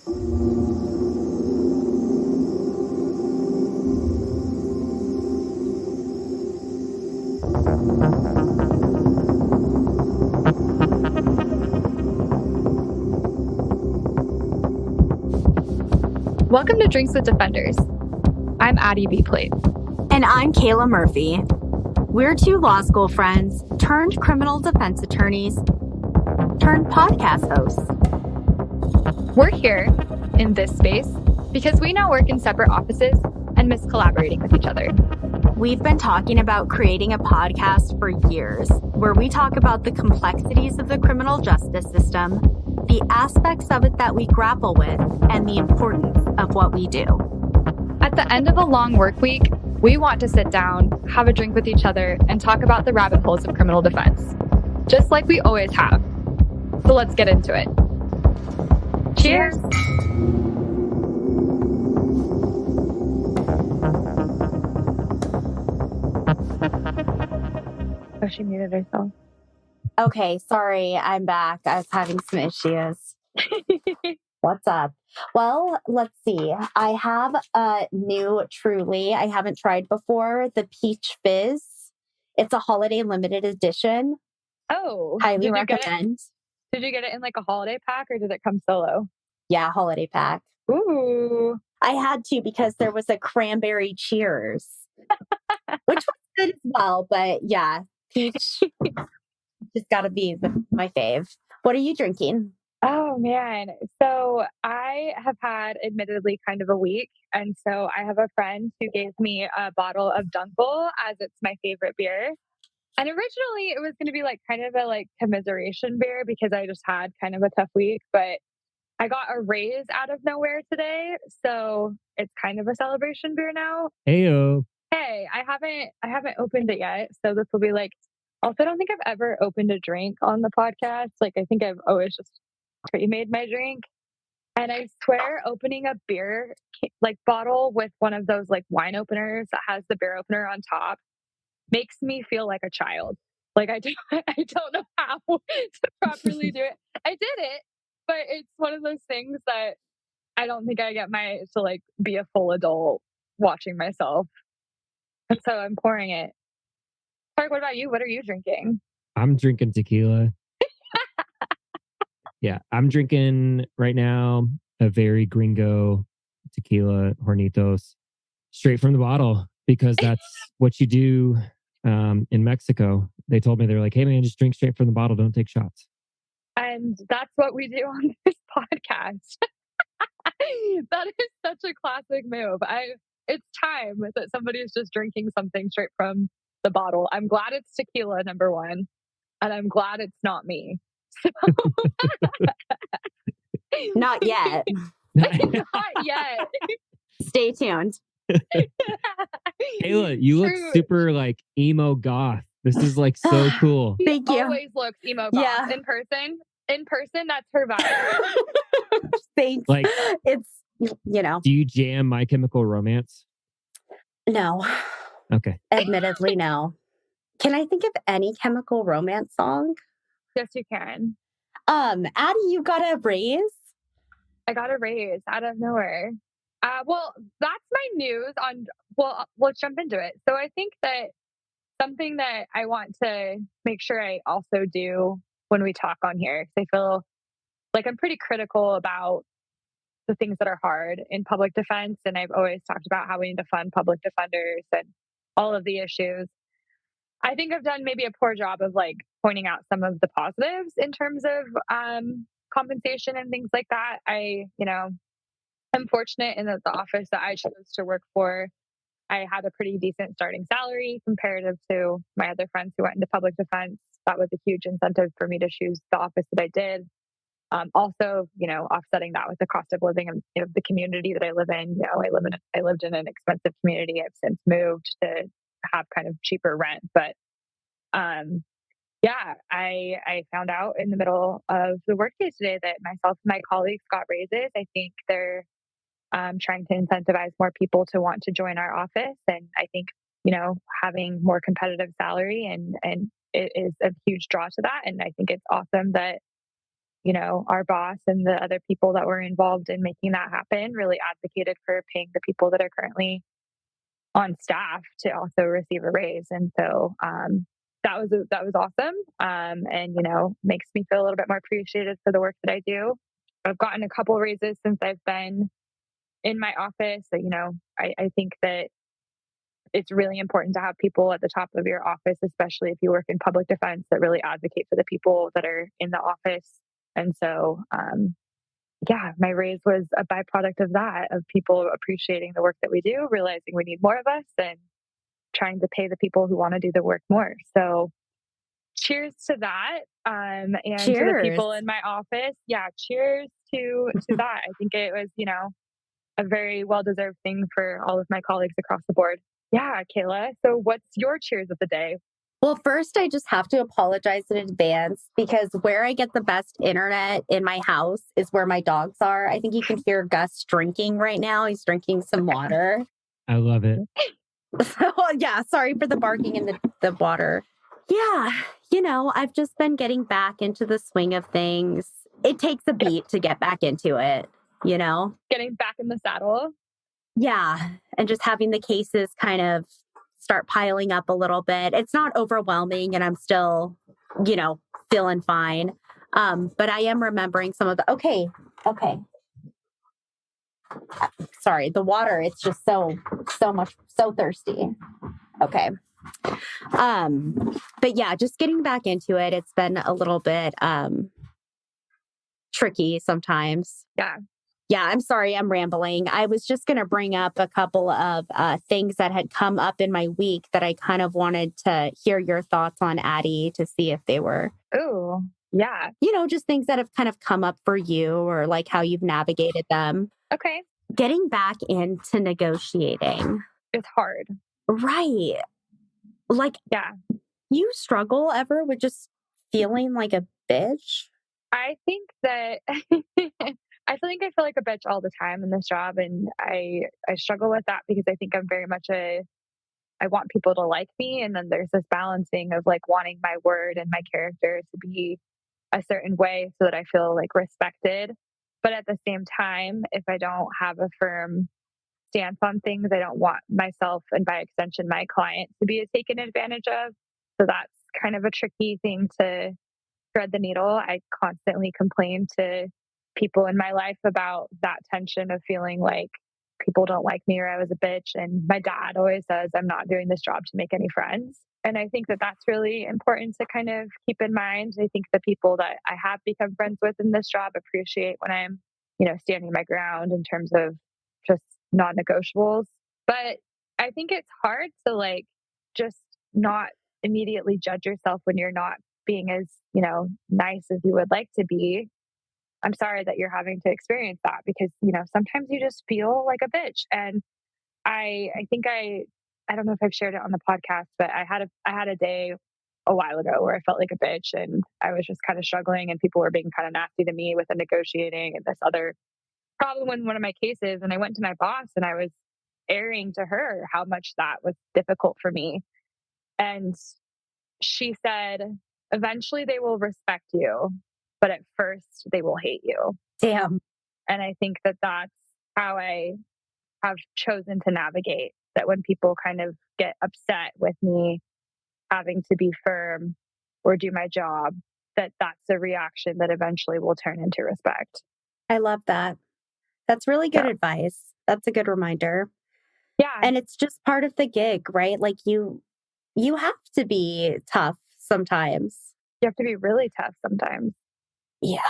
Welcome to Drinks with Defenders. I'm Addie B-Plate. And I'm Kayla Murphy. We're two law school friends turned criminal defense attorneys turned podcast hosts. We're here in this space because we now work in separate offices and miss collaborating with each other. We've been talking about creating a podcast for years where we talk about the complexities of the criminal justice system, the aspects of it that we grapple with, and the importance of what we do. At the end of a long work week, we want to sit down, have a drink with each other, and talk about the rabbit holes of criminal defense, just like we always have. So let's get into it. Cheers! Oh, she muted herself. Okay, sorry, I'm back. I was having some issues. What's up? Well, let's see. I have a new Truly I haven't tried before, the Peach Fizz. It's a holiday limited edition. Oh, highly recommend. Did you get it in like a holiday pack or did it come solo? Yeah, holiday pack. Ooh. I had to because there was a cranberry cheers, which was good as well. But yeah, peach just got to be my fave. What are you drinking? Oh, man. So I have had admittedly kind of a week. And so I have a friend who gave me a bottle of Dunkel as it's my favorite beer. And originally it was going to be like kind of a like commiseration beer because I just had kind of a tough week. But I got a raise out of nowhere today. So it's kind of a celebration beer now. Heyo. Hey, I haven't opened it yet. So this will be like, also, I don't think I've ever opened a drink on the podcast. Like, I think I've always just pre-made my drink. And I swear opening a beer like bottle with one of those like wine openers that has the beer opener on top makes me feel like a child. Like I don't know how to properly do it. I did it, but it's one of those things that I don't think I get to like be a full adult watching myself. And so I'm pouring it. Park, what about you? What are you drinking? I'm drinking tequila. Yeah, I'm drinking right now a very gringo tequila, Hornitos, straight from the bottle because that's what you do in Mexico. They told me, they're like, hey man, just drink straight from the bottle. Don't take shots. And that's what we do on this podcast. That is such a classic move. It's time that somebody is just drinking something straight from the bottle. I'm glad it's tequila, number one, and I'm glad it's not me. Not yet. Not yet. Stay tuned. Kayla, you look super like emo goth. This is like so cool. Thank you. Always looks emo goth. Yeah. In person, that's her vibe. Thanks. Like, it's, you know. Do you jam My Chemical Romance? No. Okay. Admittedly, no. Can I think of any Chemical Romance song? Yes, you can. Addie, you got a raise? I got a raise out of nowhere. Well, that's my news on, well, let's jump into it. So I think that something that I want to make sure I also do when we talk on here, because I feel like I'm pretty critical about the things that are hard in public defense. And I've always talked about how we need to fund public defenders and all of the issues. I think I've done maybe a poor job of like pointing out some of the positives in terms of compensation and things like that. I'm fortunate in that the office that I chose to work for, I had a pretty decent starting salary comparative to my other friends who went into public defense. That was a huge incentive for me to choose the office that I did. Also, offsetting that with the cost of living of the community that I live in. I lived in an expensive community. I've since moved to have kind of cheaper rent, but I found out in the middle of the workday today that myself and my colleagues got raises. I think they're trying to incentivize more people to want to join our office, and I think having more competitive salary and it is a huge draw to that. And I think it's awesome that our boss and the other people that were involved in making that happen really advocated for paying the people that are currently on staff to also receive a raise. And so that was awesome. And makes me feel a little bit more appreciated for the work that I do. I've gotten a couple raises since I've been in my office. So, I think that it's really important to have people at the top of your office, especially if you work in public defense, that really advocate for the people that are in the office. And so, yeah, my raise was a byproduct of that, of people appreciating the work that we do, realizing we need more of us, and trying to pay the people who want to do the work more. So, cheers to that, and to the Cheers. people in my office. Yeah, cheers to that. I think it was, a very well deserved thing for all of my colleagues across the board. Yeah, Kayla. So, what's your cheers of the day? Well, first, I just have to apologize in advance because where I get the best internet in my house is where my dogs are. I think you can hear Gus drinking right now. He's drinking some water. I love it. So, yeah, sorry for the barking and the water. Yeah, I've just been getting back into the swing of things. It takes a beat to get back into it, Getting back in the saddle. Yeah. And just having the cases kind of start piling up a little bit. It's not overwhelming and I'm still, feeling fine. But I am remembering some of the, okay. Sorry, the water, it's just so much, so thirsty. Okay. But yeah, just getting back into it, it's been a little bit tricky sometimes. Yeah. Yeah, I'm sorry, I'm rambling. I was just going to bring up a couple of things that had come up in my week that I kind of wanted to hear your thoughts on, Addie, to see if they were, Oh, yeah. just things that have kind of come up for you or like how you've navigated them. Okay. Getting back into negotiating. It's hard. Right. Like, Yeah. you struggle ever with just feeling like a bitch? I think that I feel like a bitch all the time in this job, and I struggle with that because I think I'm very much I want people to like me, and then there's this balancing of like wanting my word and my character to be a certain way so that I feel like respected. But at the same time, if I don't have a firm stance on things, I don't want myself and by extension my client to be taken advantage of. So that's kind of a tricky thing to thread the needle. I constantly complain to people in my life about that tension of feeling like people don't like me or I was a bitch. And my dad always says, I'm not doing this job to make any friends. And I think that that's really important to kind of keep in mind. I think the people that I have become friends with in this job appreciate when I'm, standing my ground in terms of just non negotiables. But I think it's hard to like just not immediately judge yourself when you're not being as, nice as you would like to be. I'm sorry that you're having to experience that because, sometimes you just feel like a bitch. And I think I don't know if I've shared it on the podcast, but I had a day a while ago where I felt like a bitch and I was just kind of struggling and people were being kind of nasty to me with the negotiating and this other problem in one of my cases. And I went to my boss and I was airing to her how much that was difficult for me. And she said, eventually they will respect you, but at first they will hate you. Damn. And I think that that's how I have chosen to navigate that when people kind of get upset with me having to be firm or do my job, that that's a reaction that eventually will turn into respect. I love that. That's really good Yeah. advice. That's a good reminder. Yeah. And it's just part of the gig, right? Like you have to be tough sometimes. You have to be really tough sometimes. Yeah.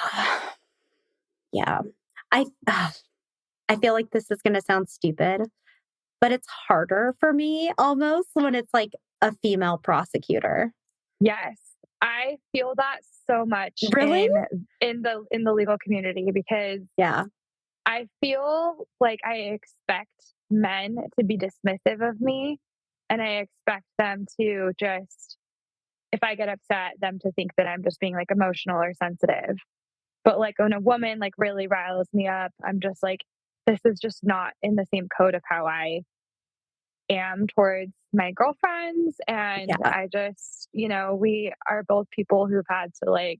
Yeah. I I feel like this is going to sound stupid, but it's harder for me almost when it's like a female prosecutor. Yes. I feel that so much Really? in the legal community because Yeah. I feel like I expect men to be dismissive of me and I expect them to just if I get upset them to think that I'm just being like emotional or sensitive. But like when a woman like really riles me up, I'm just like this is just not in the same code of how I am towards my girlfriends. And Yeah. I just, we are both people who've had to like,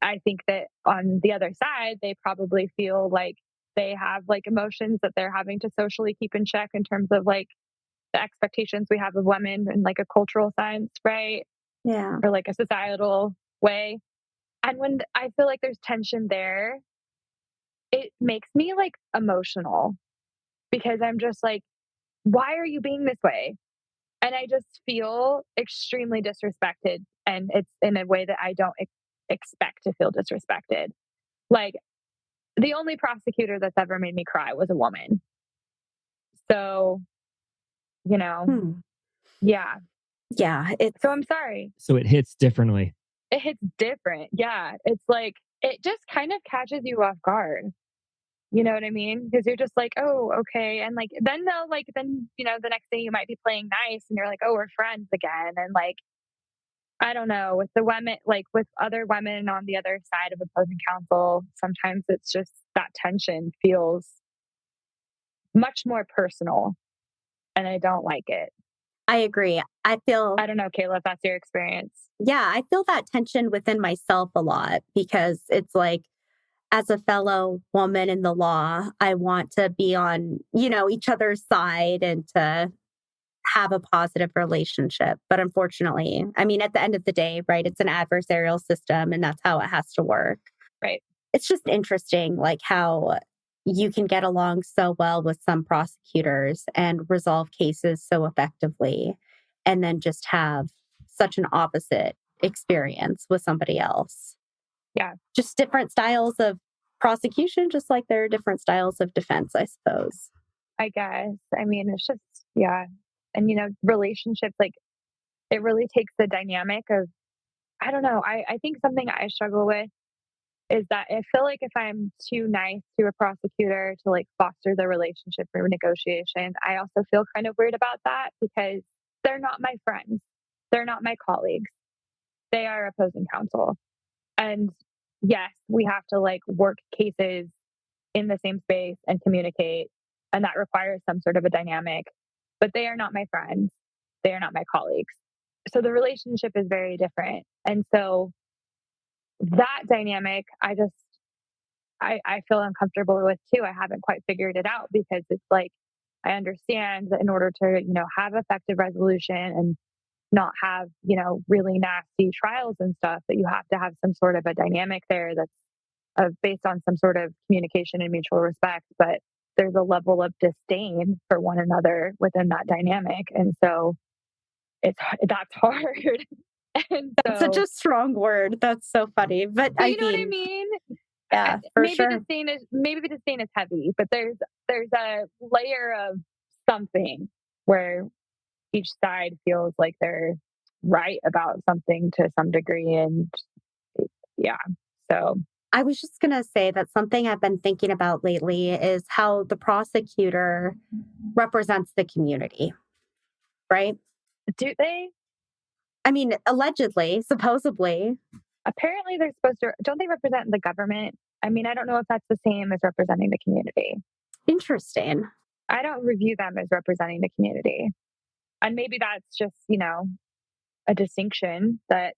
I think that on the other side, they probably feel like they have like emotions that they're having to socially keep in check in terms of like the expectations we have of women in like a cultural sense, right? Yeah. Or like a societal way. And when I feel like there's tension there, it makes me like emotional because I'm just like, why are you being this way? And I just feel extremely disrespected. And it's in a way that I don't expect to feel disrespected. Like, the only prosecutor that's ever made me cry was a woman. So, you know, Hmm. yeah. Yeah. It's So I'm sorry. So it hits differently. It hits different. Yeah. It's like, it just kind of catches you off guard. You know what I mean? Because you're just like, oh, okay. And like, then they'll like, then, the next day you might be playing nice and you're like, oh, we're friends again. And like, I don't know, with the women, like with other women on the other side of opposing counsel, sometimes it's just that tension feels much more personal and I don't like it. I agree. I don't know, Kayla, if that's your experience. Yeah, I feel that tension within myself a lot because it's like, as a fellow woman in the law, I want to be on, each other's side and to have a positive relationship. But unfortunately, I mean, at the end of the day, right, it's an adversarial system and that's how it has to work. Right. It's just interesting, like how you can get along so well with some prosecutors and resolve cases so effectively, and then just have such an opposite experience with somebody else. Yeah, Just different styles of prosecution, just like there are different styles of defense, I suppose. I guess. I mean, it's just, yeah. And, relationships, like, it really takes the dynamic of, I don't know. I think something I struggle with is that I feel like if I'm too nice to a prosecutor to like foster the relationship or negotiation, I also feel kind of weird about that because they're not my friends. They're not my colleagues. They are opposing counsel. And yes, we have to like work cases in the same space and communicate. And that requires some sort of a dynamic, but they are not my friends. They are not my colleagues. So the relationship is very different. And so that dynamic, I feel uncomfortable with too. I haven't quite figured it out because it's like I understand that in order to, have effective resolution and not have, really nasty trials and stuff, that you have to have some sort of a dynamic there that's based on some sort of communication and mutual respect. But there's a level of disdain for one another within that dynamic. And so that's hard. And That's such so, a strong word. That's so funny. But but I you know what I mean, mean? yeah, for sure. Maybe disdain is heavy, but there's a layer of something where each side feels like they're right about something to some degree, and yeah. So I was just going to say that something I've been thinking about lately is how the prosecutor represents the community, right? do they? I mean, allegedly, supposedly. Apparently, they're supposed to. Don't they represent the government? I mean, I don't know if that's the same as representing the community. Interesting. I don't review them as representing the community, and maybe that's just a distinction that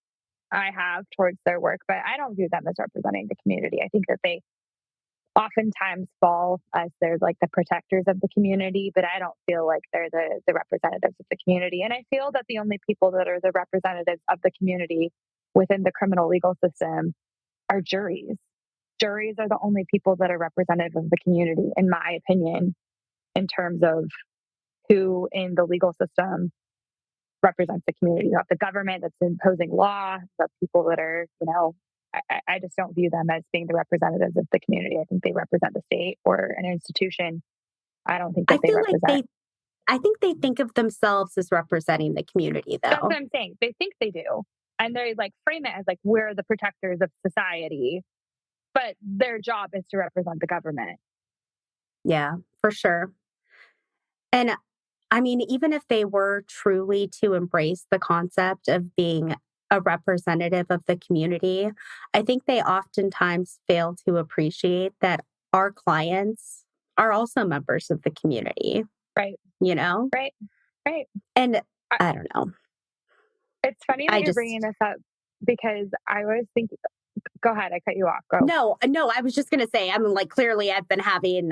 I have towards their work, but I don't view them as representing the community. I think that they oftentimes fall as they're like the protectors of the community, but I don't feel like they're the representatives of the community. And I feel that the only people that are the representatives of the community within the criminal legal system are juries. Juries are the only people that are representative of the community, in my opinion, in terms of who in the legal system represents the community. You have the government that's imposing law, the people that are, I just don't view them as being the representatives of the community. I think they represent the state or an institution. I don't think I that they feel like represent. I think they think of themselves as representing the community, That's what though. I'm saying. They think they do. And they like frame it as like, we're the protectors of society, but their job is to represent the government. Yeah, for sure. And I mean, even if they were truly to embrace the concept of being a representative of the community, I think they oftentimes fail to appreciate that our clients are also members of the community, Right. you know? Right. Right. And I, I don't know. it's funny that I you're bringing just, this up because I was thinking, Go ahead. I cut you off. Go. No, no, I was just going to say, I'm like, clearly I've been having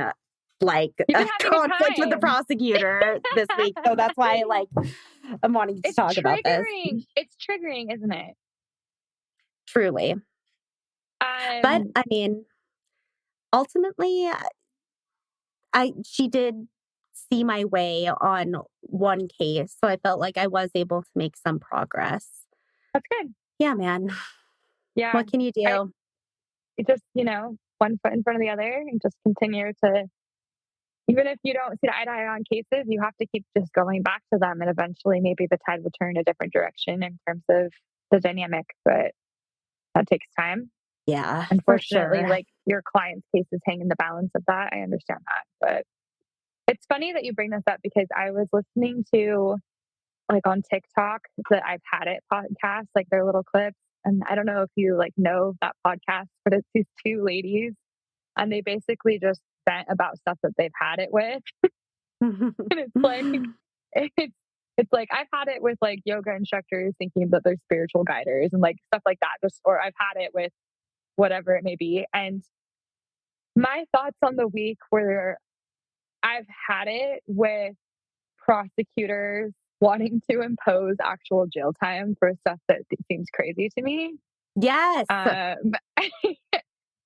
like You've a been having a conflict with the time. prosecutor this week. So that's why like I'm wanting to It's talk about this. triggering. It's triggering, isn't it? Truly. But Um, I mean, ultimately, she did see my way on one case. So I felt like I was able to make some progress. that's good. Yeah, man. Yeah. What can you I do? it just, one foot in front of the other and just continue to, even if you don't see eye to eye on cases, you have to keep just going back to them and eventually maybe the tide will turn a different direction in terms of the dynamic. But that takes time. Yeah, for Unfortunately, sure. like your client's cases hang in the balance of that. I understand that. But it's funny that you bring this up because I was listening to like on TikTok the I've Had It podcast, like their little clips. And I don't know if you like know that podcast, but it's these two ladies and they basically just vent about stuff that they've had it with. And it's like it's it's like I've had it with like yoga instructors thinking that they're spiritual guiders and like stuff like that. Just or I've had it with whatever it may be. And my thoughts on the week were I've had it with prosecutors wanting to impose actual jail time for stuff that seems crazy to me. Yes. Um,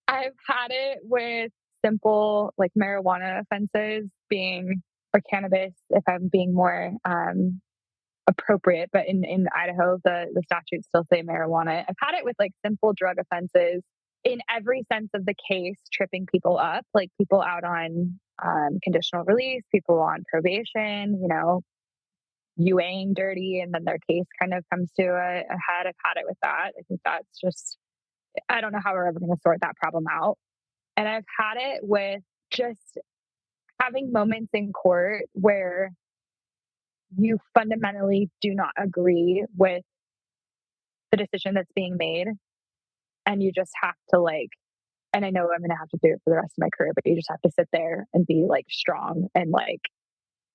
I've had it with simple like marijuana offenses being or cannabis if I'm being more appropriate, but in Idaho the statutes still say marijuana. I've had it with like simple drug offenses in every sense of the case, tripping people up, like people out on conditional release, people on probation, you weighing dirty and then their case kind of comes to a head. I've had it with that. I think that's just I don't know how we're ever going to sort that problem out. And I've had it with just having moments in court where you fundamentally do not agree with the decision that's being made. And you just have to like, and I know I'm going to have to do it for the rest of my career, but you just have to sit there and be like strong and like,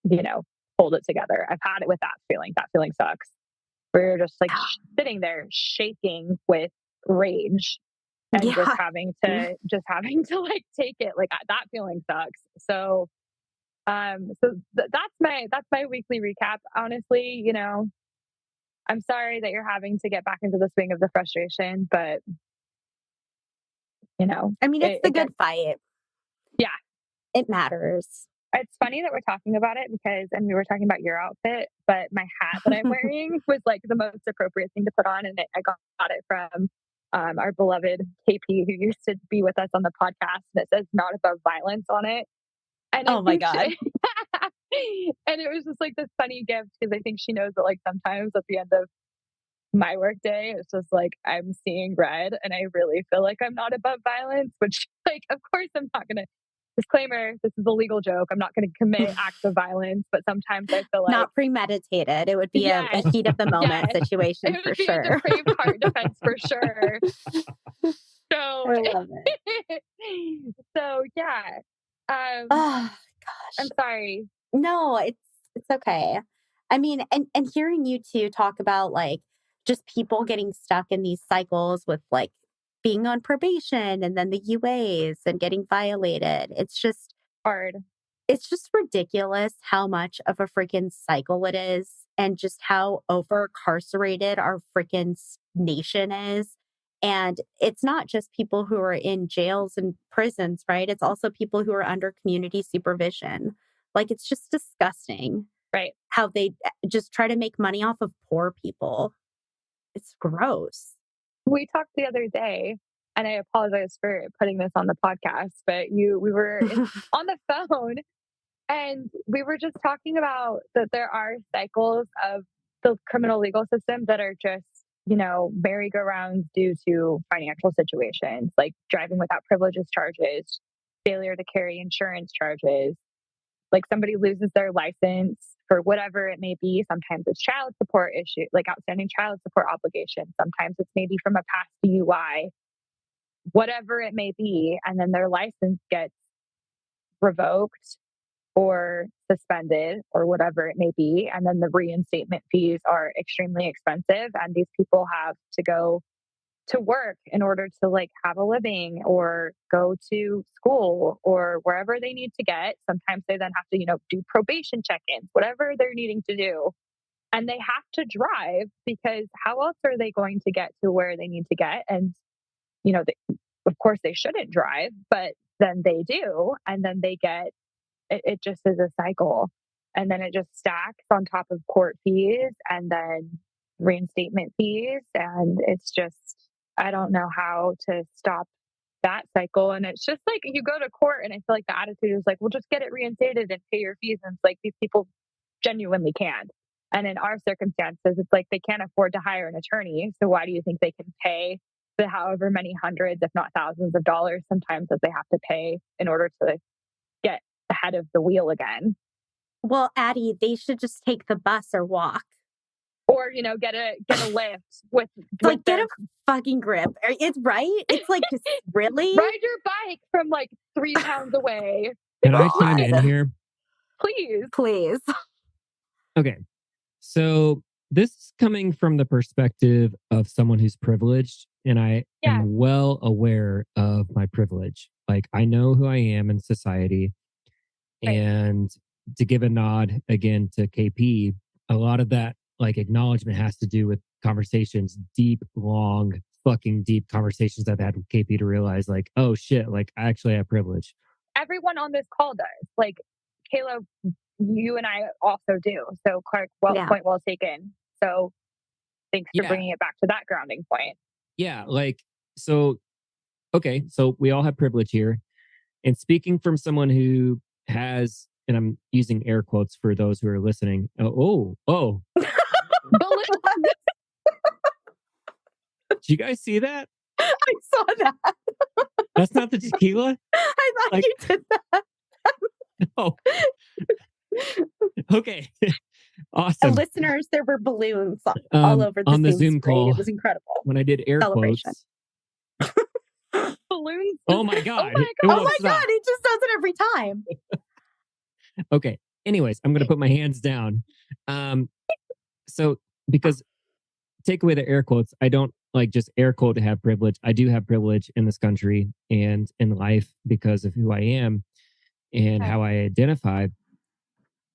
you know, hold it together. I've had it with that feeling. That feeling sucks. Where you're just like sitting there shaking with rage and just Yeah. having to like take it like that feeling sucks. So that's my weekly recap. Honestly, I'm sorry that you're having to get back into the swing of the frustration, but I mean, it's it, the it gets good fight. yeah. It matters. It's funny that we're talking about it because, and we were talking about your outfit, but my hat that I'm wearing was like the most appropriate thing to put on, and I got it from our beloved KP who used to be with us on the podcast. That says "Not Above Violence" on it, and I Oh my think God. and it was just like this funny gift because I think she knows that like sometimes at the end of my work day, it's just like I'm seeing red, and I really feel like I'm not above violence. Which, like, of course, I'm not gonna disclaimer, this is a legal joke. I'm not going to commit acts of violence, but sometimes I feel like, Not premeditated. It would be a yes, heat of the moment yes, situation it for would be a sure. depraved heart defense for sure. So, I love it. so yeah. Oh I'm gosh. sorry. No, it's okay. I mean, and hearing you two talk about like just people getting stuck in these cycles with like being on probation and then the UAs and getting violated. Hard. It's just ridiculous how much of a freaking cycle it is and just how over carcerated our freaking nation is. And it's not just people who are in jails and prisons, right? It's also people who are under community supervision. Like, it's just disgusting Right. how they just try to make money off of poor people. It's gross. We talked the other day, and I apologize for putting this on the podcast, but we were on the phone. And we were just talking about that there are cycles of the criminal legal system that are just, merry-go-rounds due to financial situations, like driving without privileges charges, failure to carry insurance charges, like somebody loses their license for whatever it may be. Sometimes it's child support issue, like outstanding child support obligation. Sometimes it's maybe from a past DUI, whatever it may be. And then their license gets revoked or suspended or whatever it may be. And then the reinstatement fees are extremely expensive. And these people have to go to work in order to like have a living or go to school or wherever they need to get. Sometimes they then have to, do probation check-ins, whatever they're needing to do. And they have to drive because how else are they going to get to where they need to get? And, of course they shouldn't drive, but then they do. And then they get it just is a cycle. And then it just stacks on top of court fees and then reinstatement fees. And it's just, I don't know how to stop that cycle. And it's just like you go to court, and I feel like the attitude is like, well, just get it reinstated and pay your fees. And it's like these people genuinely can. And in our circumstances, it's like they can't afford to hire an attorney. So why do you think they can pay the however many hundreds, if not thousands of dollars sometimes that they have to pay in order to get ahead of the wheel again? Well, Addie, they should just take the bus or walk. Or, get a lift with It's like, get their a fucking grip. It's right. It's like, just really? ride your bike from like 3 towns away. Can I chime in God. here? Please. Okay. So this is coming from the perspective of someone who's privileged, and I Yeah. am well aware of my privilege. Like, I know who I am in society. Right. And to give a nod again to KP, a lot of that like acknowledgement has to do with conversations, deep, long, fucking deep conversations I've had with KP to realize like, oh shit, like I actually have privilege. Everyone on this call does. Like Kayla, you and I also do. So Clark, Yeah. point well taken. So thanks for Yeah. bringing it back to that grounding point. Yeah. Like, so, okay. So we all have privilege here. And speaking from someone who has, and I'm using air quotes for those who are listening. Oh. Balloons. Did you guys see that? I saw that. That's not the tequila? I thought Like- you did that. Oh. Okay. Awesome. Listeners, there were balloons all over on the Zoom Zoom screen. call. It was incredible. When I did air Celebration. quotes. Balloons. Oh my God. Oh my It God. won't Oh my stop. God, it just does it every time. Okay. Anyways, I'm going to put my hands down. So because take away the air quotes, I don't like just air quote to have privilege. I do have privilege in this country and in life because of who I am and how I identify.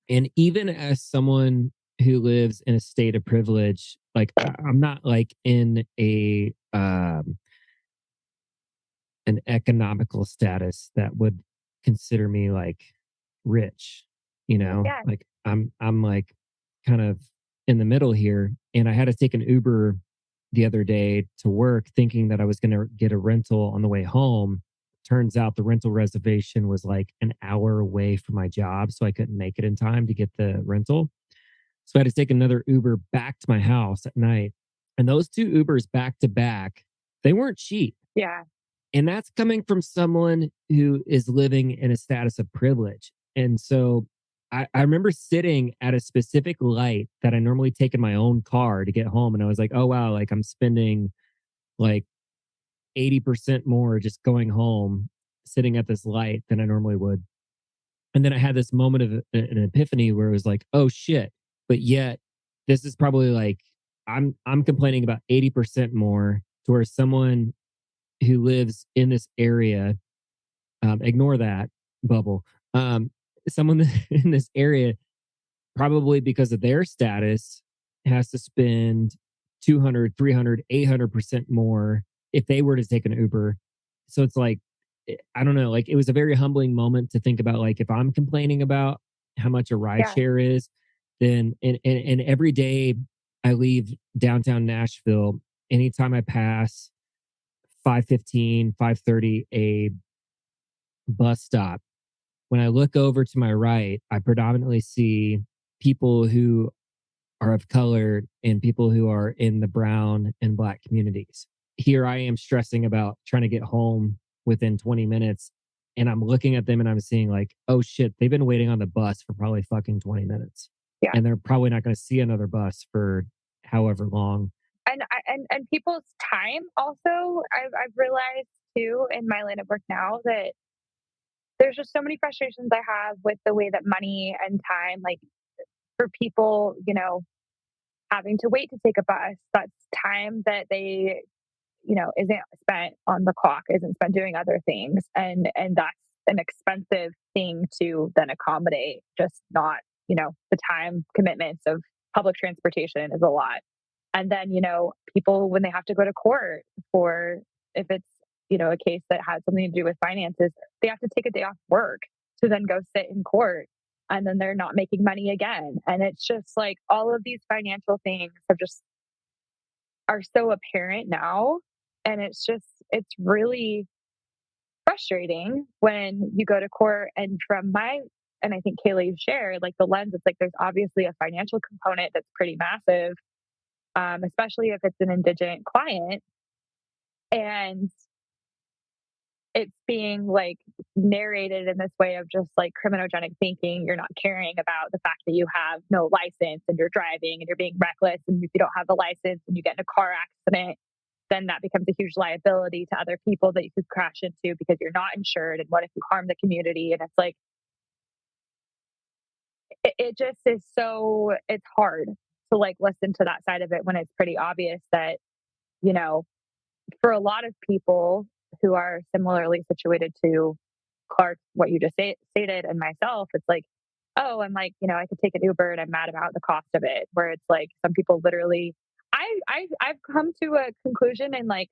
And even as someone who lives in a state of privilege, like I'm not like in an economical status that would consider me like rich, Yeah. like I'm like kind of in the middle here. And I had to take an Uber the other day to work thinking that I was going to get a rental on the way home. Turns out the rental reservation was like an hour away from my job. So I couldn't make it in time to get the rental. So I had to take another Uber back to my house at night. And those two Ubers back to back, they weren't cheap. Yeah. And that's coming from someone who is living in a status of privilege. And so I remember sitting at a specific light that I normally take in my own car to get home. And I was like, oh, wow, like I'm spending like 80% more just going home, sitting at this light than I normally would. And then I had this moment of an epiphany where it was like, oh shit. But yet this is probably like, I'm complaining about 80% more to where someone who lives in this area, ignore that bubble. Someone in this area, probably because of their status, has to spend 200, 300, 800% more if they were to take an Uber. So it's like, I don't know, like it was a very humbling moment to think about, like, if I'm complaining about how much a ride share is, then, and every day I leave downtown Nashville, anytime I pass 5:15, 5:30, a bus stop, when I look over to my right, I predominantly see people who are of color and people who are in the brown and black communities. Here I am stressing about trying to get home within 20 minutes. And I'm looking at them and I'm seeing like, oh shit, they've been waiting on the bus for probably fucking 20 minutes. Yeah. And they're probably not going to see another bus for however long. And people's time also, I've realized too in my line of work now that there's just so many frustrations I have with the way that money and time, like for people, having to wait to take a bus, that's time that they isn't spent on the clock, isn't spent doing other things. And that's an expensive thing to then accommodate, just not, the time commitments of public transportation is a lot. And then, people when they have to go to court for if it's, a case that has something to do with finances, they have to take a day off work to then go sit in court and then they're not making money again. And it's just like all of these financial things have just are so apparent now. And it's really frustrating when you go to court and and I think Kayla, you shared like the lens, it's like there's obviously a financial component that's pretty massive, especially if it's an indigent client. And it's being like narrated in this way of just like criminogenic thinking. You're not caring about the fact that you have no license and you're driving and you're being reckless. And if you don't have the license and you get in a car accident, then that becomes a huge liability to other people that you could crash into because you're not insured. And what if you harm the community? And it's like, it just is it's hard to like listen to that side of it when it's pretty obvious that, you know, for a lot of people who are similarly situated to Clark, what you just stated, and myself, it's like, oh, I'm like, I could take an Uber and I'm mad about the cost of it. Where it's like some people literally, I've come to a conclusion, and like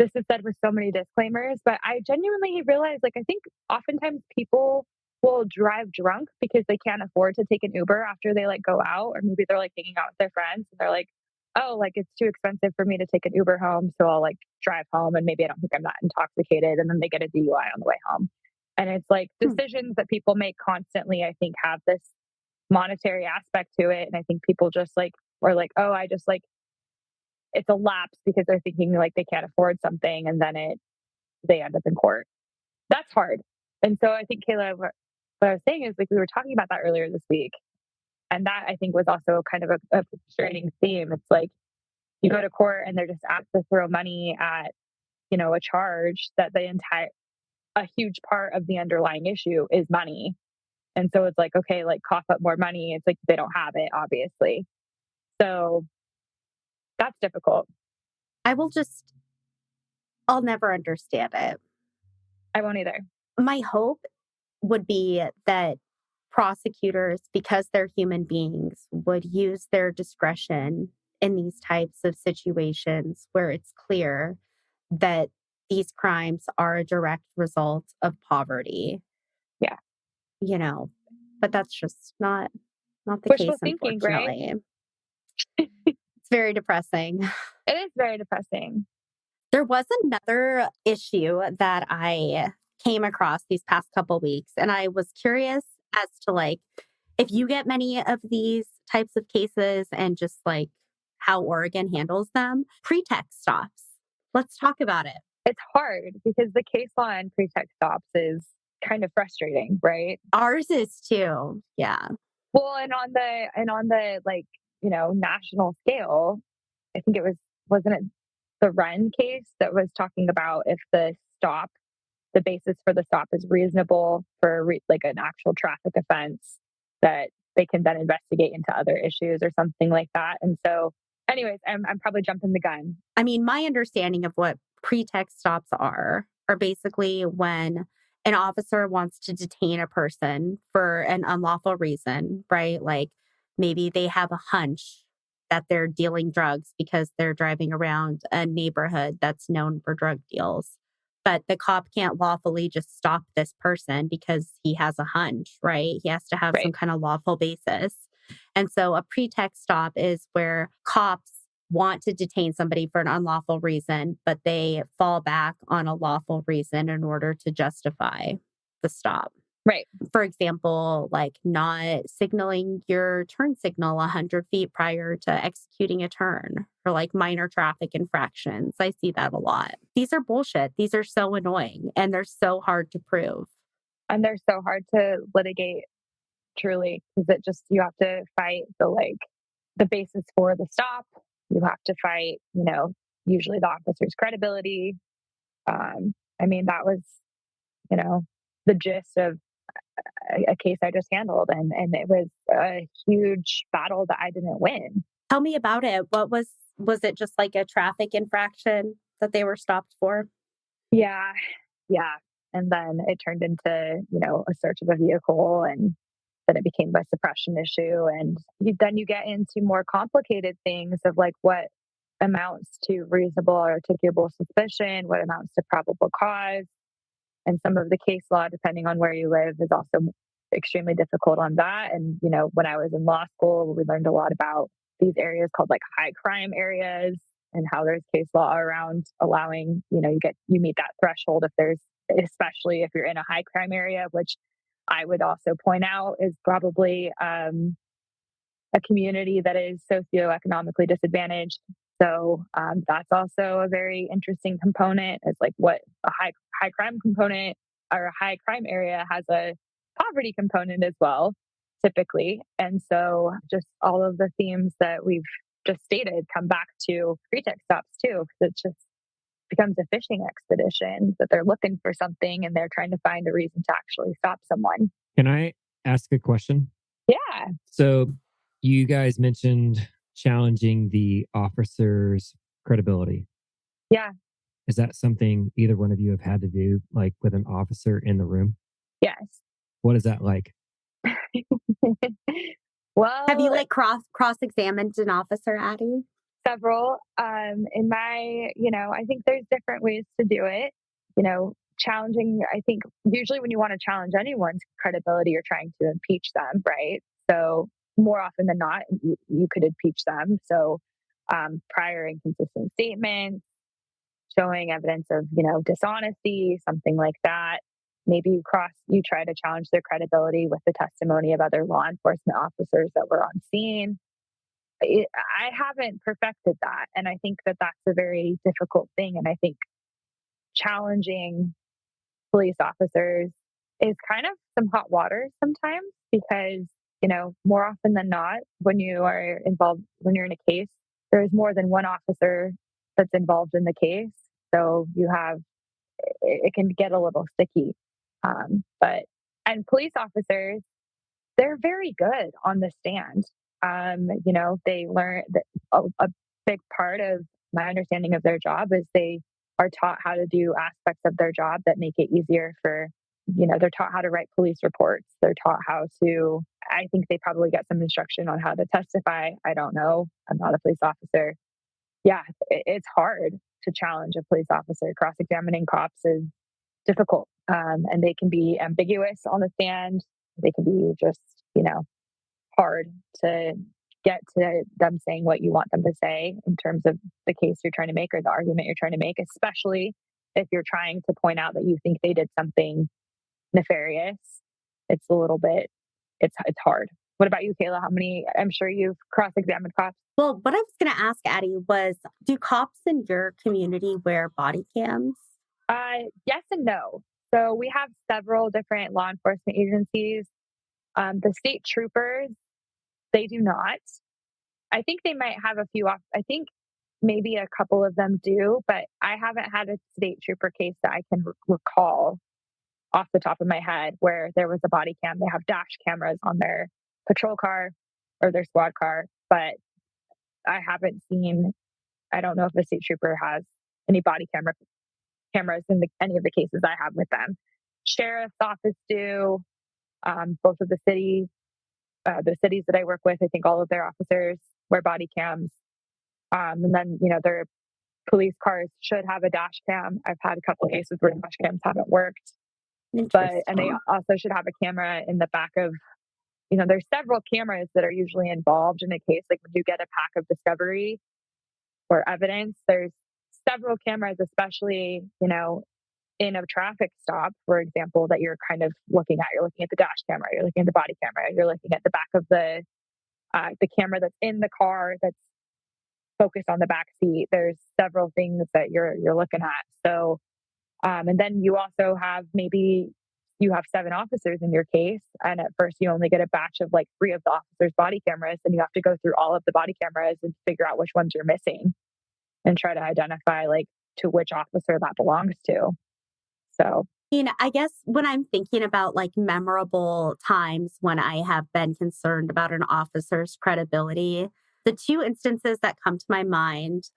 this is said with so many disclaimers, but I genuinely realize, like, I think oftentimes people will drive drunk because they can't afford to take an Uber after they like go out, or maybe they're like hanging out with their friends and they're like, oh, like it's too expensive for me to take an Uber home. So I'll like drive home and maybe I don't think I'm that intoxicated. And then they get a DUI on the way home. And it's like decisions that people make constantly, I think, have this monetary aspect to it. And I think people just like, are like, oh, I just like, it's a lapse because they're thinking like they can't afford something, and then they end up in court. That's hard. And so I think, Kayla, what I was saying is like we were talking about that earlier this week, and that I think was also kind of a frustrating theme. It's like you go to court and they're just asked to throw money at a charge that a huge part of the underlying issue is money. And so it's like, okay, like cough up more money. It's like they don't have it, obviously. So that's difficult. I will just, I'll never understand it. I won't either. My hope would be that prosecutors, because they're human beings, would use their discretion in these types of situations where it's clear that these crimes are a direct result of poverty. Yeah. But that's just not the Wishful case, thinking, right? unfortunately. It's very depressing. It is very depressing. There was another issue that I came across these past couple weeks, and I was curious as to like if you get many of these types of cases and just like how Oregon handles them. Pretext stops. Let's talk about it. It's hard because the case law and pretext stops is kind of frustrating, right? Ours is too. Yeah. Well, and on the like, national scale, I think wasn't it the Wren case that was talking about if the basis for the stop is reasonable for like an actual traffic offense, that they can then investigate into other issues or something like that. And so, anyways, I'm probably jumping the gun. I mean, my understanding of what pretext stops are basically when an officer wants to detain a person for an unlawful reason, right? Like maybe they have a hunch that they're dealing drugs because they're driving around a neighborhood that's known for drug deals. But the cop can't lawfully just stop this person because he has a hunch, right? He has to have some kind of lawful basis. And so a pretext stop is where cops want to detain somebody for an unlawful reason, but they fall back on a lawful reason in order to justify the stop. Right. For example, like not signaling your turn signal 100 feet prior to executing a turn, or like minor traffic infractions. I see that a lot. These are bullshit. These are so annoying and they're so hard to prove. And they're so hard to litigate, truly, because you have to fight the basis for the stop. You have to fight, usually the officer's credibility. I mean, that was, the gist of a case I just handled, and it was a huge battle that I didn't win. Tell me about it. What was it just like a traffic infraction that they were stopped for? Yeah, yeah. And then it turned into, a search of a vehicle, and then it became a suppression issue. And then you get into more complicated things of like what amounts to reasonable or articulable suspicion, what amounts to probable cause. And some of the case law, depending on where you live, is also extremely difficult on that. And, when I was in law school, we learned a lot about these areas called like high crime areas, and how there's case law around allowing, you meet that threshold if there's, especially if you're in a high crime area, which I would also point out is probably a community that is socioeconomically disadvantaged. So that's also a very interesting component. Is like what a high crime component or a high crime area has a poverty component as well, typically. And so just all of the themes that we've just stated come back to pretext stops too, because it just becomes a fishing expedition that they're looking for something and they're trying to find a reason to actually stop someone. Can I ask a question? Yeah. So you guys mentioned challenging the officer's credibility. Yeah. Is that something either one of you have had to do, like with an officer in the room? Yes. What is that like? Have you Well, like cross-examined an officer, Addie? several. In my, I think there's different ways to do it. Challenging, I think usually when you want to challenge anyone's credibility, you're trying to impeach them, right? So more often than not, you could impeach them. So prior inconsistent statements, showing evidence of, dishonesty, something like that. Maybe you try to challenge their credibility with the testimony of other law enforcement officers that were on scene. I haven't perfected that. And I think that that's a very difficult thing. And I think challenging police officers is kind of some hot water sometimes because, more often than not, when you are involved, when you're in a case, there's more than one officer that's involved in the case. So it can get a little sticky. And police officers, they're very good on the stand. They learn that a big part of my understanding of their job is they are taught how to do aspects of their job that make it easier for, they're taught how to write police reports. They're taught how to, I think they probably get some instruction on how to testify. I don't know. I'm not a police officer. Yeah, it's hard to challenge a police officer. Cross examining cops is difficult. And they can be ambiguous on the stand. They can be just, hard to get to them saying what you want them to say in terms of the case you're trying to make or the argument you're trying to make, especially if you're trying to point out that you think they did something nefarious. It's a little bit, it's hard. What about you, Kayla? I'm sure you've cross-examined cops. Well, what I was going to ask Addie was, do cops in your community wear body cams? Yes and no. So we have several different law enforcement agencies. The state troopers, they do not. I think they might have a few off. I think maybe a couple of them do, but I haven't had a state trooper case that I can recall off the top of my head where there was a body cam. They have dash cameras on their patrol car or their squad car, but I haven't seen. I don't know if a state trooper has any cameras in any of the cases I have with them. Sheriff's office do. Both of the cities that I work with, I think all of their officers wear body cams. And then, their police cars should have a dash cam. I've had a couple of cases where dash cams haven't worked, and they Interesting. also should have a camera in the back of, there's several cameras that are usually involved in a case. Like when you get a pack of discovery or evidence, there's several cameras, especially, in a traffic stop, for example, that you're kind of looking at. You're looking at the dash camera, you're looking at the body camera, you're looking at the back of the camera that's in the car that's focused on the back seat. There's several things that you're looking at. So, and then you also have maybe you have 7 officers in your case, and at first you only get a batch of like 3 of the officers' body cameras, and you have to go through all of the body cameras and figure out which ones you're missing, and try to identify like to which officer that belongs to. So I guess when I'm thinking about like memorable times when I have been concerned about an officer's credibility, the 2 instances that come to my mind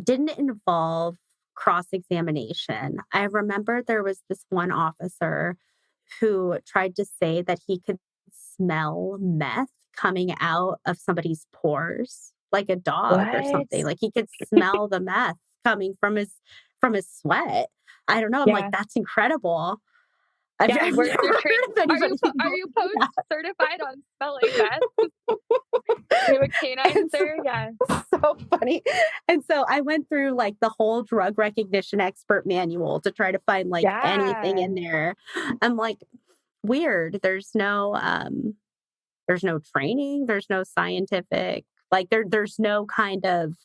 didn't involve cross-examination, I remember there was this one officer who tried to say that he could smell meth coming out of somebody's pores, like a dog or What? something. Like he could smell the meth coming from his sweat. I don't know. I'm like, Yeah. that's incredible. I've Yeah, never you're trained. heard of anybody being Are able you to do post certified on smelling meth? You have a canine that. there? Yeah. So funny. And so I went through like the whole drug recognition expert manual to try to find like anything Yeah. in there. I'm like, weird. There's no training, there's no scientific, like there's no kind of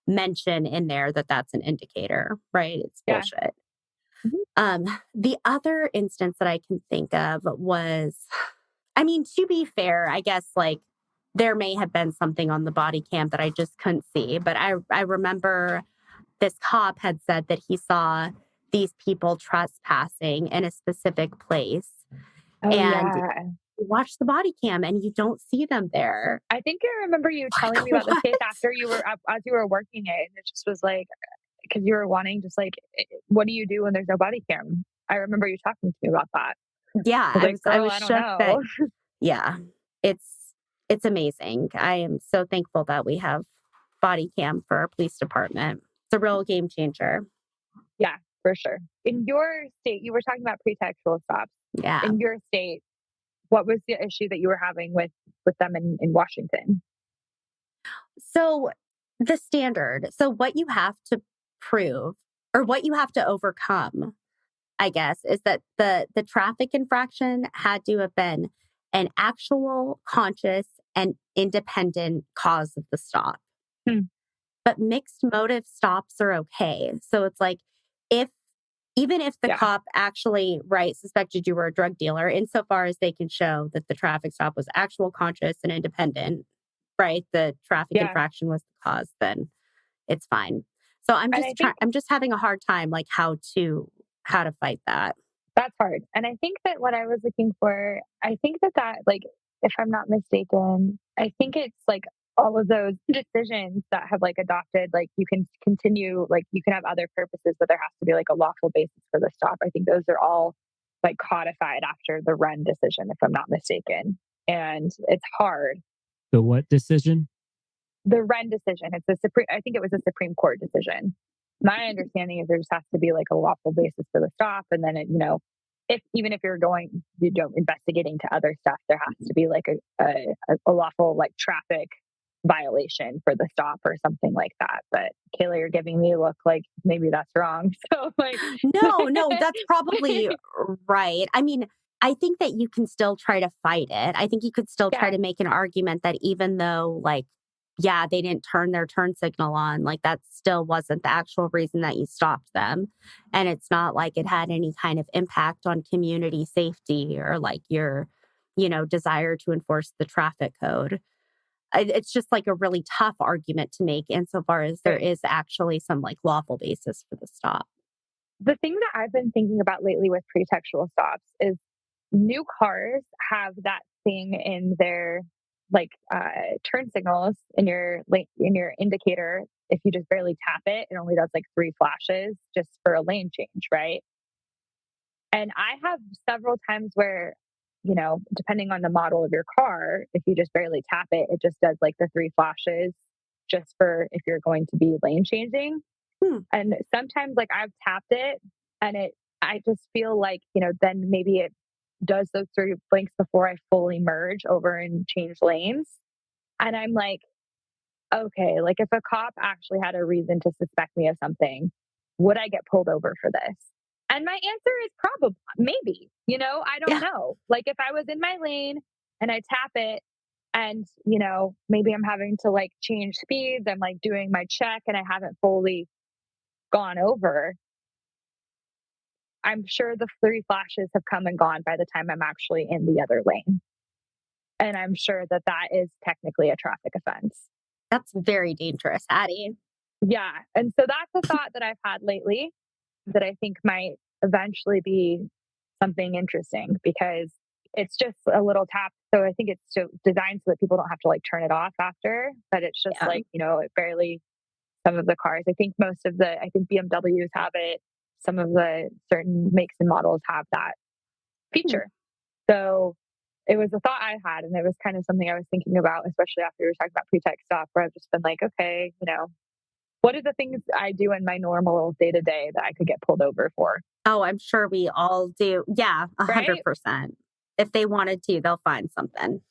mention in there that that's an indicator, right? It's Yeah. bullshit. Mhm. Um, the other instance that I can think of was, I mean, to be fair, I guess like there may have been something on the body cam that I just couldn't see, but I remember this cop had said that he saw these people trespassing in a specific place Oh, and you yeah. watch the body cam and you don't see them there. I think I remember you telling Like me about this what? case after you were up as you were working it, and it just was like because you were wanting just like, what do you do when there's no body cam? I remember you talking to me about that. Yeah, I was like, I "Girl, was I don't shook that know." yeah. It's it's amazing. I am so thankful that we have body cam for our police department. It's a real game changer. Yeah, for sure. In your state, you were talking about pretextual stops. Yeah. In your state, what was the issue that you were having with them in Washington? So the standard, so what you have to prove or what you have to overcome, I guess, is that the traffic infraction had to have been an actual, conscious, and independent cause of the stop. Hmm, But mixed motive stops are okay. So it's like if even if the yeah, cop actually right suspected you were a drug dealer, insofar as they can show that the traffic stop was actual, conscious, and independent, right? The traffic yeah, infraction was the cause, then it's fine. So and I think I'm just having a hard time like how to fight that. that's hard, and I think that what I was looking for, I think that, like, if I'm not mistaken, I think it's, like, all of those decisions that have, like, adopted, like, you can continue like, you can have other purposes, but there has to be, like, a lawful basis for the stop. I think those are all, like, codified after the Wren decision, if I'm not mistaken, and it's hard. The what decision? The Wren decision, it's a Supreme I think it was a Supreme Court decision. My understanding is there just has to be, like, a lawful basis for the stop, and then it if even if you're going investigating to other stuff, there has to be, like, a lawful, like, traffic violation for the stop or something like that, but, Kayla, you're giving me a look like maybe that's wrong, so, like No, that's probably right. I mean, I think that you can still try to fight it. I think you could still try Yeah, to make an argument that even though, like, yeah, they didn't turn their turn signal on, like, that still wasn't the actual reason that you stopped them. And it's not like it had any kind of impact on community safety or like your, desire to enforce the traffic code. It's just like a really tough argument to make insofar as there right. is actually some like lawful basis for the stop. The thing that I've been thinking about lately with pretextual stops is new cars have that thing in their turn signals in your indicator. If you just barely tap it, it only does like three flashes just for a lane change, right? And I have several times where, depending on the model of your car, if you just barely tap it, it just does like the three flashes just for if you're going to be lane changing. Hmm. And sometimes like I've tapped it and I just feel like, then maybe it does those three blinks before I fully merge over and change lanes. And I'm like, okay, like if a cop actually had a reason to suspect me of something, would I get pulled over for this? And my answer is probably maybe, I don't Yeah. know. Like if I was in my lane and I tap it and, maybe I'm having to like change speeds, I'm like doing my check and I haven't fully gone over, I'm sure the three flashes have come and gone by the time I'm actually in the other lane. And I'm sure that that is technically a traffic offense. That's very dangerous, Addie. Yeah. And so that's a thought that I've had lately that I think might eventually be something interesting because it's just a little tap. So I think it's so designed so that people don't have to like turn it off after, but it's just Yeah. like, it barely some of the cars. I think BMWs have it. Some of the certain makes and models have that Hmm. feature. So it was a thought I had, and it was kind of something I was thinking about, especially after we were talking about pretext stuff, where I've just been like, okay, what are the things I do in my normal day to day that I could get pulled over for? Oh, I'm sure we all do. Yeah, Right? 100%. If they wanted to, they'll find something.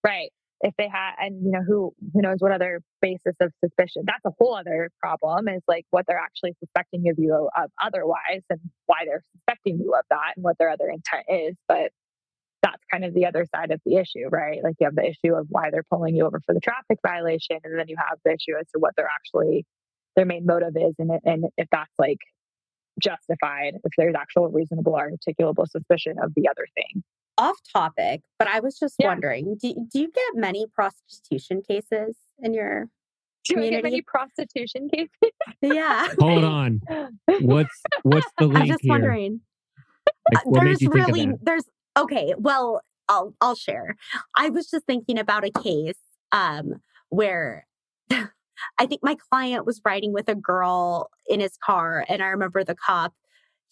Right. If they had, and who knows what other basis of suspicion? That's a whole other problem. Is like what they're actually suspecting of you of otherwise, and why they're suspecting you of that, and what their other intent is. But that's kind of the other side of the issue, right? Like you have the issue of why they're pulling you over for the traffic violation, and then you have the issue as to what their main motive is, and if that's like justified, if there's actual reasonable articulable suspicion of the other thing. Off topic, but I was just Yeah. wondering, do you get many prostitution cases in your Do I get many community? prostitution cases? Yeah. Hold on. What's the I'm link just here? wondering. Like, what made There's you think of really that? there's okay, well, I'll share. I was just thinking about a case where I think my client was riding with a girl in his car, and I remember the cop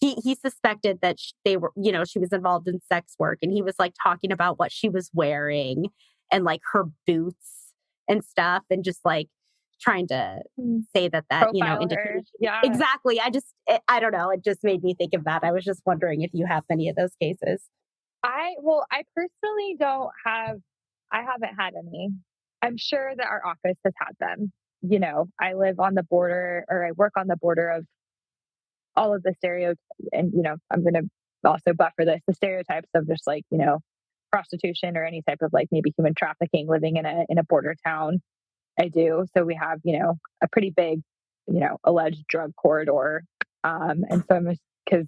he suspected that they were, she was involved in sex work, and he was like talking about what she was wearing and like her boots and stuff, and just like trying to Mm. say that Profile her. indicated Yeah. exactly. I don't know. It just made me think of that. I was just wondering if you have many of those cases. I personally don't have, I haven't had any. I'm sure that our office has had them. I live on the border, or I work on the border of all of the stereotypes. And, I'm going to also buffer this, the stereotypes of just like, prostitution or any type of like maybe human trafficking living in a border town. I do. So we have, a pretty big, alleged drug corridor. And so because,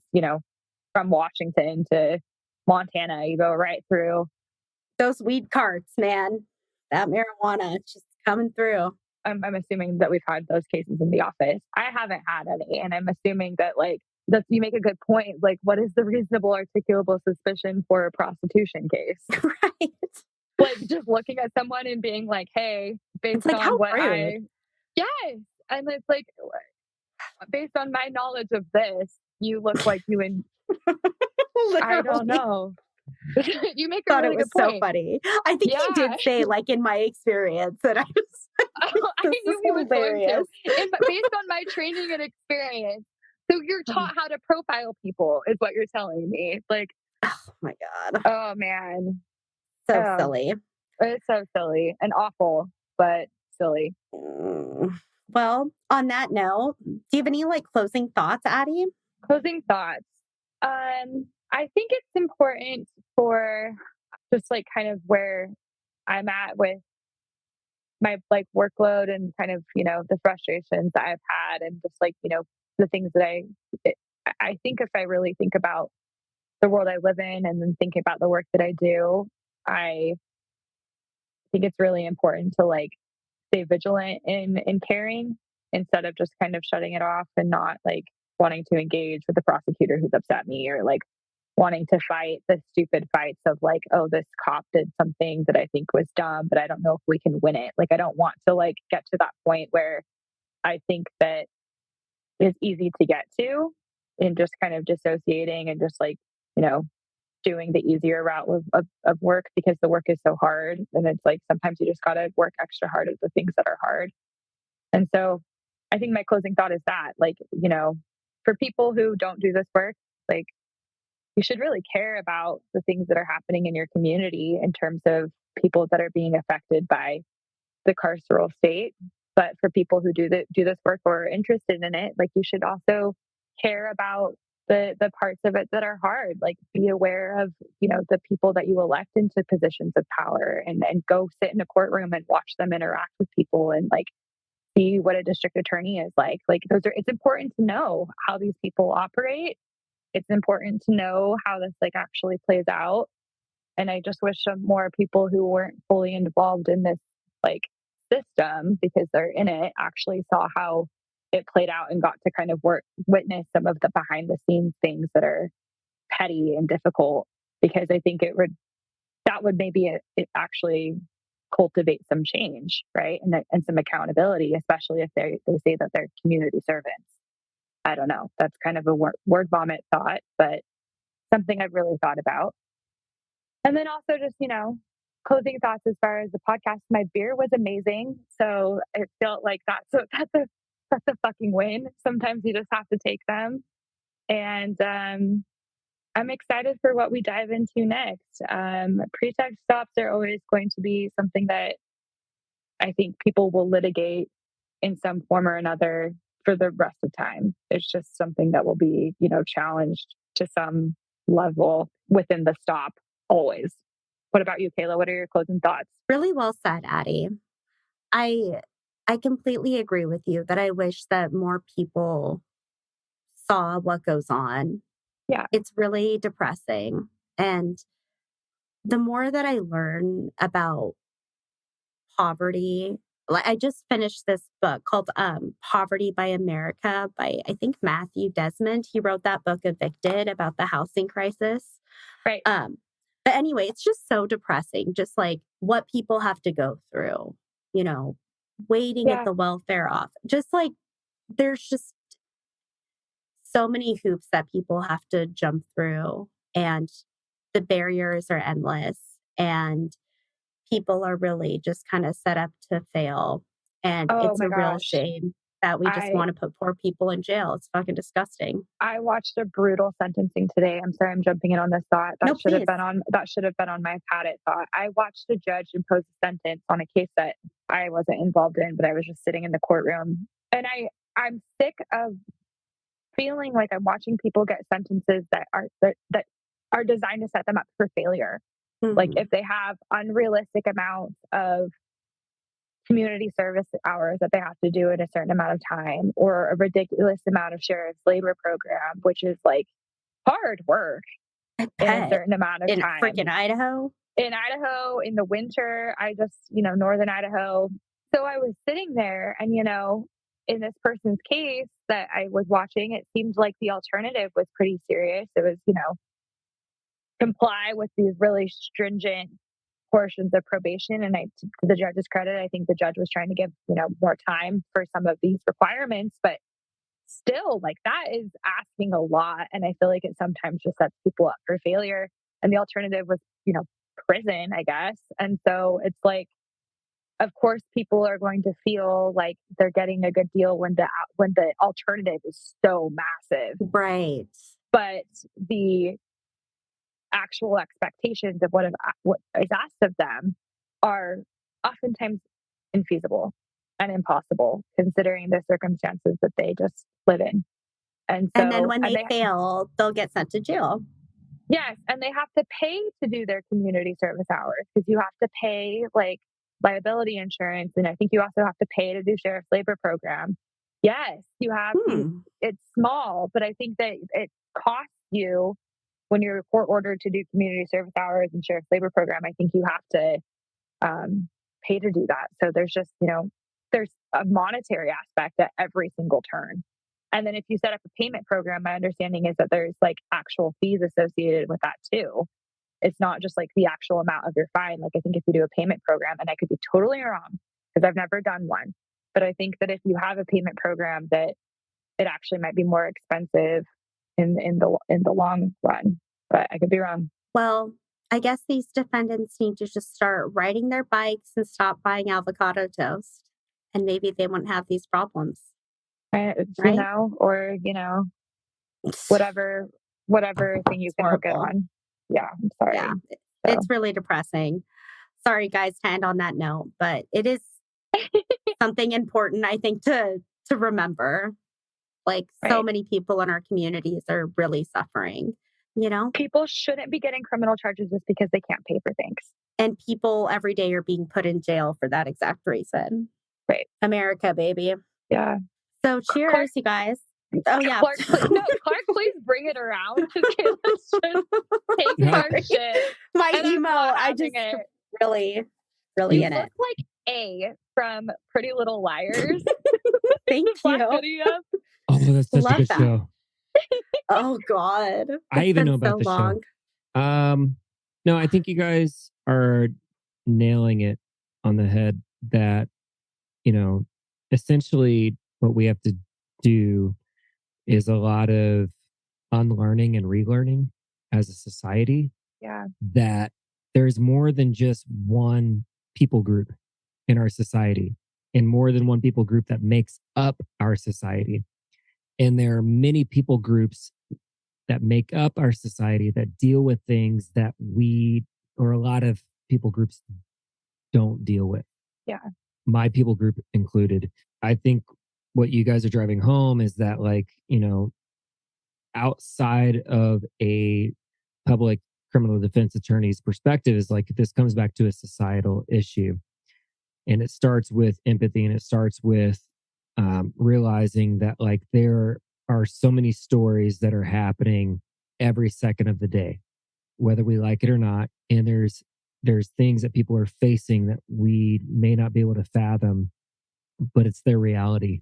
from Washington to Montana, you go right through. Those weed carts, man, that marijuana just coming through. I'm assuming that we've had those cases in the office. I haven't had any. And I'm assuming that, like, that you make a good point. Like, what is the reasonable articulable suspicion for a prostitution case? Right. Like, just looking at someone and being like, hey, It's based like, on how what rude. yes. And it's like, based on my knowledge of this, you look like I don't Literally. know. You make a Thought it really was good so point. funny. I think he Yeah. did say, like, in my experience, and I was like, I this is knew he was going to. hilarious. But based on my training and experience, so you're Oh taught how to profile people, is what you're telling me. Like, my God. oh man, So oh, silly. it's so silly and awful, but silly. Mm. Well, on that note, do you have any like closing thoughts, Addie? Closing thoughts. I think it's important for just like kind of where I'm at with my like workload and kind of the frustrations that I've had, and just like the things that I think if I really think about the world I live in and then thinking about the work that I do, I think it's really important to like stay vigilant in caring, instead of just kind of shutting it off and not like wanting to engage with the prosecutor who's upset me, or like wanting to fight the stupid fights of like, oh, this cop did something that I think was dumb, but I don't know if we can win it. Like, I don't want to like get to that point where I think that is easy to get to in just kind of dissociating and just like, you know, doing the easier route of work, because the work is so hard. And it's like sometimes you just got to work extra hard at the things that are hard. And so I think my closing thought is that, like, for people who don't do this work, like, you should really care about the things that are happening in your community in terms of people that are being affected by the carceral state. But for people who do this work or are interested in it, like, you should also care about the parts of it that are hard. Like, be aware of the people that you elect into positions of power, and go sit in a courtroom and watch them interact with people, and like see what a district attorney is like. Like, it's important to know how these people operate. It's important to know how this like actually plays out. And I just wish some more people who weren't fully involved in this like system, because they're in it, actually saw how it played out and got to kind of witness some of the behind the scenes things that are petty and difficult. Because I think that would maybe it actually cultivate some change, right? And some accountability, especially if they say that they're community servants. I don't know. That's kind of a word vomit thought, but something I've really thought about. And then also just, closing thoughts as far as the podcast, my beer was amazing. So it felt like that's a fucking win. Sometimes you just have to take them. And I'm excited for what we dive into next. Pretext stops are always going to be something that I think people will litigate in some form or another for the rest of time. It's just something that will be, challenged to some level within the stop always. What about you, Kayla? What are your closing thoughts? Really well said, Addie. I I completely agree with you that I wish that more people saw what goes on. Yeah. It's really depressing. And the more that I learn about poverty, like I just finished this book called Poverty by America by I think Matthew Desmond. He wrote that book Evicted about the housing crisis. Right. But anyway, it's just so depressing, just like what people have to go through, you know, waiting at Yeah. the welfare off. Just like there's just so many hoops that people have to jump through, and the barriers are endless, and people are really just kind of set up to fail. And Oh it's my a real gosh. shame that we just I want to put poor people in jail. It's fucking disgusting. I watched a brutal sentencing today. I'm sorry, I'm jumping in on this thought. No, please. That should have been on my Padlet thought. I watched a judge impose a sentence on a case that I wasn't involved in, but I was just sitting in the courtroom. And I'm sick of feeling like I'm watching people get sentences that are designed to set them up for failure. Like Mhm. if they have unrealistic amounts of community service hours that they have to do in a certain amount of time, or a ridiculous amount of sheriff's labor program, which is like hard work I in a bet certain amount of in time. freaking Idaho. In Idaho, in the winter, northern Idaho. So I was sitting there and, in this person's case that I was watching, it seemed like the alternative was pretty serious. It was, comply with these really stringent portions of probation. And to the judge's credit, I think the judge was trying to give, more time for some of these requirements, but still, like, that is asking a lot. And I feel like it sometimes just sets people up for failure. And the alternative was, prison, I guess. And so it's like, of course, people are going to feel like they're getting a good deal when the alternative is so massive. Right. But the actual expectations of what is asked of them are oftentimes infeasible and impossible, considering the circumstances that they just live in. And And then so, when and they they, fail, they'll get sent to jail. yes, and they have to pay to do their community service hours, because you have to pay like liability insurance. And I think you also have to pay to do sheriff's labor program. Yes, you have these, Hmm. it's small, but I think that it costs you when you're court ordered to do community service hours and sheriff's labor program. I think you have to pay to do that. So there's just, there's a monetary aspect at every single turn. And then if you set up a payment program, my understanding is that there's like actual fees associated with that too. It's not just like the actual amount of your fine. Like I think if you do a payment program, and I could be totally wrong because I've never done one, but I think that if you have a payment program, that it actually might be more expensive in the long run. But I could be wrong. Well, I guess these defendants need to just start riding their bikes and stop buying avocado toast. And maybe they won't have these problems, right? Or whatever thing you It's can hook it horrible. on. Yeah, I'm Yeah, sorry. So it's really depressing. Sorry, guys, to end on that note, but it is something important, I think, to remember. Like so right. many people in our communities are really suffering, you know? People shouldn't be getting criminal charges just because they can't pay for things. And people every day are being put in jail for that exact reason. Right. America, baby. Yeah. So Clark, cheers, you guys. Oh yeah. Clark, please bring it around, because Kayla's just taking our Sorry. shit. My And emo, I'm not I having just it. really, really You in look it. like A from Pretty Little Liars. Thank Black you. video. Oh, that's such a Love good that. show. Oh God. I It's even been know so about the show. long. No, I think you guys are nailing it. on the head that, you know, essentially what we have to do is a lot of unlearning and relearning as a society, Yeah. that there's more than just one people group in our society and more than one people group that makes up our society. And there are many people groups that make up our society that deal with things that we, or a lot of people groups, don't deal with. Yeah. My people group included. I think what you guys are driving home is that, like, you know, outside of a public criminal defense attorney's perspective, is like this comes back to a societal issue. And it starts with empathy, and it starts with realizing that, like, there are so many stories that are happening every second of the day, whether we like it or not. And there's things that people are facing that we may not be able to fathom, but it's their reality.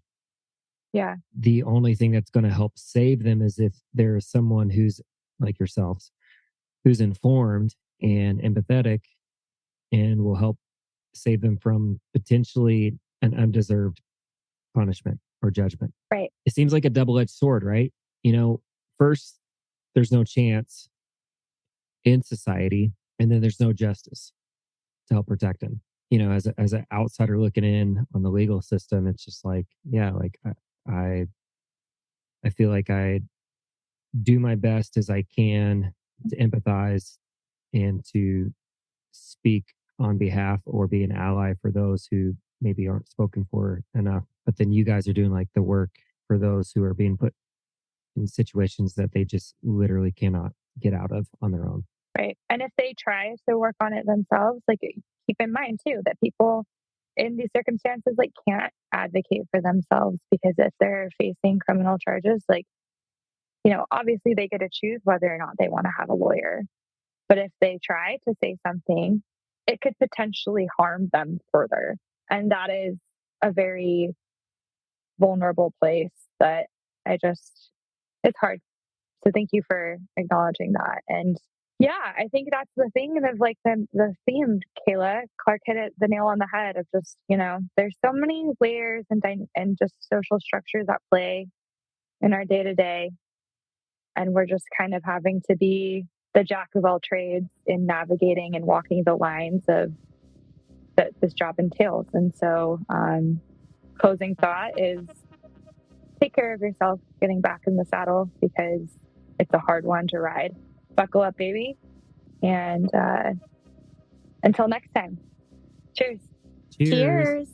Yeah. The only thing that's going to help save them is if there is someone who's like yourselves, who's informed and empathetic and will help save them from potentially an undeserved punishment or judgment. Right. It seems like a double-edged sword, right? You know, first there's no chance in society, and then there's no justice to help protect them. You know, as an outsider looking in on the legal system, it's just like, yeah, like I I feel like I do my best as I can to empathize and to speak on behalf or be an ally for those who maybe aren't spoken for enough. But then you guys are doing like the work for those who are being put in situations that they just literally cannot get out of on their own. Right. And if they try to work on it themselves, like keep in mind too that people in these circumstances like can't advocate for themselves because if they're facing criminal charges, like, obviously they get to choose whether or not they want to have a lawyer. But if they try to say something, it could potentially harm them further. And that is a very vulnerable place that it's hard. So thank you for acknowledging that. And yeah, I think that's the thing of like the theme, Kayla. Clark hit the nail on the head of just, there's so many layers and just social structures at play in our day to day. And we're just kind of having to be the jack of all trades in navigating and walking the lines of that this job entails. And so, closing thought is take care of yourself getting back in the saddle because it's a hard one to ride. Buckle up, baby. And until next time, cheers. Cheers. Cheers.